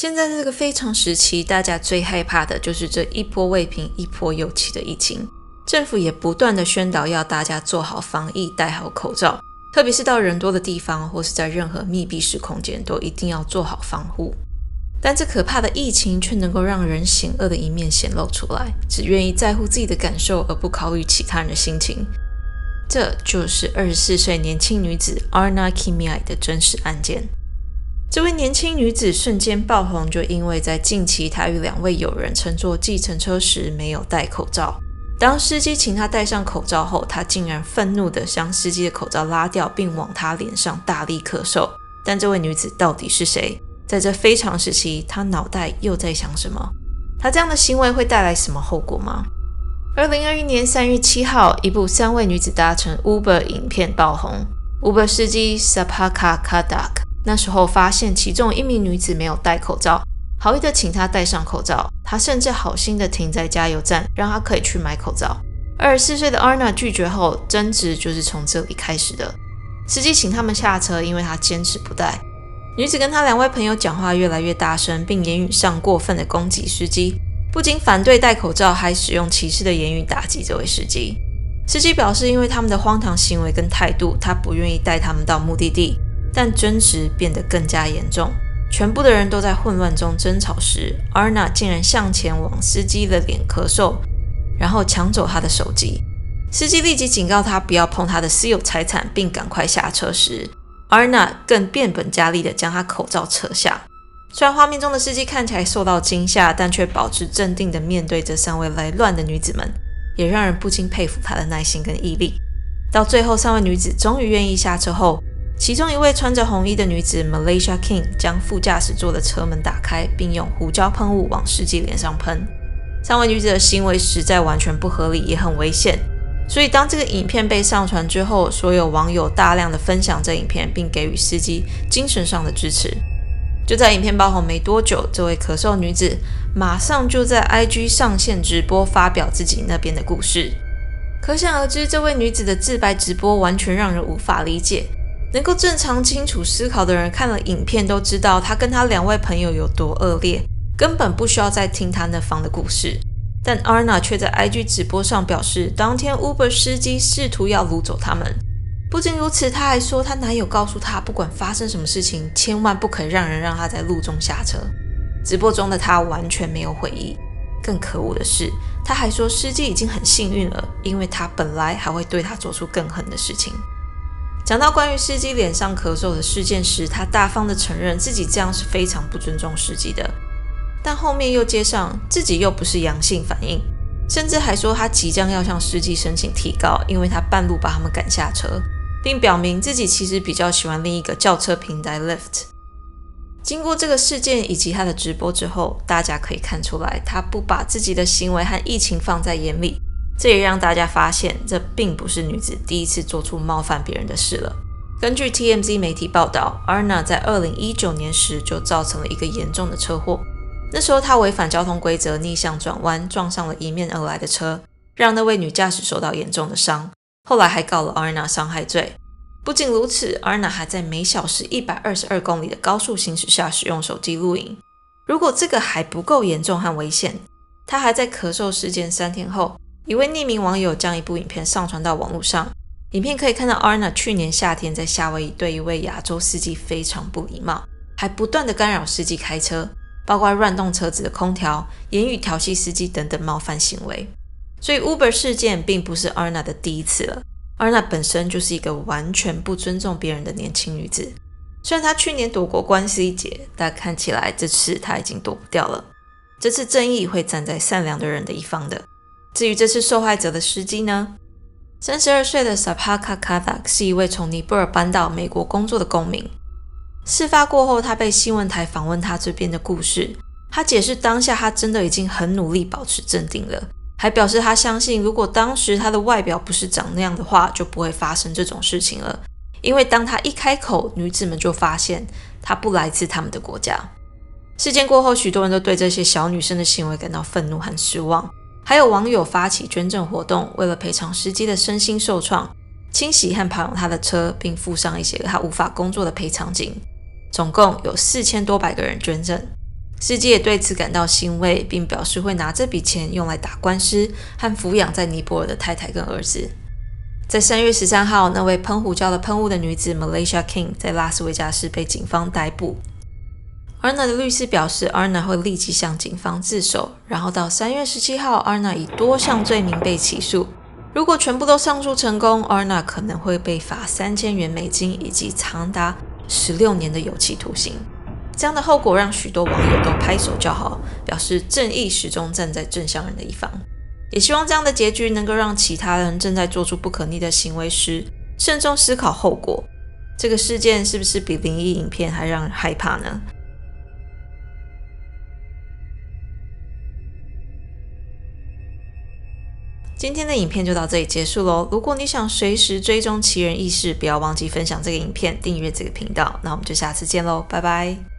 现在这个非常时期，大家最害怕的就是这一波未平一波又起的疫情。政府也不断的宣导要大家做好防疫，戴好口罩，特别是到人多的地方或是在任何密闭式空间，都一定要做好防护。但这可怕的疫情却能够让人险恶的一面显露出来，只愿意在乎自己的感受，而不考虑其他人的心情。这就是24岁年轻女子 Arna Kimiai 的真实案件。这位年轻女子瞬间爆红，就因为在近期她与2位友人乘坐计程车时没有戴口罩。当司机请她戴上口罩后，她竟然愤怒地将司机的口罩拉掉，并往她脸上大力咳嗽。但这位女子到底是谁？在这非常时期，她脑袋又在想什么？她这样的行为会带来什么后果吗？2021年3月7号，一部3位女子搭乘 Uber 影片爆红。Uber 司机 Sapaka Kadak 那时候发现其中一名女子没有戴口罩，好意的请她戴上口罩，她甚至好心的停在加油站，让她可以去买口罩。24岁的 Arna 拒绝后，争执就是从这里开始的。司机请他们下车，因为她坚持不戴。女子跟她2位朋友讲话越来越大声，并言语上过分的攻击司机，不仅反对戴口罩，还使用歧视的言语打击这位司机。司机表示，因为他们的荒唐行为跟态度，他不愿意带他们到目的地。但争执变得更加严重，全部的人都在混乱中争吵时， Arna 竟然向前往司机的脸咳嗽，然后抢走他的手机。司机立即警告他不要碰他的私有财产，并赶快下车时， Arna 更变本加厉地将他口罩扯下。虽然画面中的司机看起来受到惊吓，但却保持镇定地面对这3位来乱的女子们，也让人不禁佩服他的耐心跟毅力。到最后3位女子终于愿意下车后，其中一位穿着红衣的女子 Malaysia King 将副驾驶座的车门打开，并用胡椒喷雾往司机脸上喷。3位女子的行为实在完全不合理，也很危险。所以当这个影片被上传之后，所有网友大量的分享这影片，并给予司机精神上的支持。就在影片爆红没多久，这位咳嗽女子马上就在 IG 上线直播，发表自己那边的故事。可想而知，这位女子的自白直播完全让人无法理解。能够正常清楚思考的人看了影片都知道他跟他2位朋友有多恶劣，根本不需要再听他那方的故事。但 Arna 却在 IG 直播上表示，当天 Uber 司机试图要掳走他们。不仅如此，他还说他男友告诉他，不管发生什么事情，千万不可以让他在路中下车。直播中的他完全没有悔意。更可恶的是，他还说司机已经很幸运了，因为他本来还会对他做出更狠的事情。讲到关于司机脸上咳嗽的事件时，他大方地承认自己这样是非常不尊重司机的，但后面又接上自己又不是阳性反应，甚至还说他即将要向司机申请提告，因为他半路把他们赶下车，并表明自己其实比较喜欢另一个轿车平台 Lyft。 经过这个事件以及他的直播之后，大家可以看出来，他不把自己的行为和疫情放在眼里。这也让大家发现，这并不是女子第一次做出冒犯别人的事了。根据 TMZ 媒体报道， Arna 在2019年时就造成了一个严重的车祸。那时候她违反交通规则，逆向转弯，撞上了迎面而来的车，让那位女驾驶受到严重的伤。后来还告了 Arna 伤害罪。不仅如此， Arna 还在每小时122公里的高速行驶下使用手机录影。如果这个还不够严重和危险，她还在咳嗽事件3天后，一位匿名网友将一部影片上传到网络上。影片可以看到 Arna 去年夏天在夏威夷对一位亚洲司机非常不礼貌，还不断的干扰司机开车，包括乱动车子的空调、言语调戏司机等等冒犯行为。所以 Uber 事件并不是 Arna 的第一次了。Arna 本身就是一个完全不尊重别人的年轻女子。虽然她去年躲过官司一劫，但看起来这次她已经躲不掉了。这次正义会站在善良的人的一方的。至于这次受害者的司机呢？32岁的 Sapaka Kadak 是一位从尼泊尔搬到美国工作的公民。事发过后，他被新闻台访问他这边的故事。他解释当下他真的已经很努力保持镇定了，还表示他相信如果当时他的外表不是长那样的话，就不会发生这种事情了。因为当他一开口，女子们就发现他不来自他们的国家。事件过后，许多人都对这些小女生的行为感到愤怒和失望。还有网友发起捐赠活动，为了赔偿司机的身心受创，清洗和保养他的车，并附上一些他无法工作的赔偿金。总共有4000多个人捐赠。司机也对此感到欣慰，并表示会拿这笔钱用来打官司和抚养在尼泊尔的太太跟儿子。在3月13号，那位喷胡椒的喷雾的女子 Malaysia King 在拉斯维加斯被警方逮捕。Arna 的律师表示 Arna 会立即向警方自首，然后到3月17号 Arna 以多项罪名被起诉。如果全部都上诉成功， Arna 可能会被罚3000元美金以及长达16年的有期徒刑。这样的后果让许多网友都拍手叫好，表示正义始终站在正向人的一方。也希望这样的结局能够让其他人正在做出不可逆的行为时慎重思考后果。这个事件是不是比灵异影片还让人害怕呢？今天的影片就到这里结束咯。如果你想随时追踪奇人异事，不要忘记分享这个影片，订阅这个频道。那我们就下次见咯，拜拜。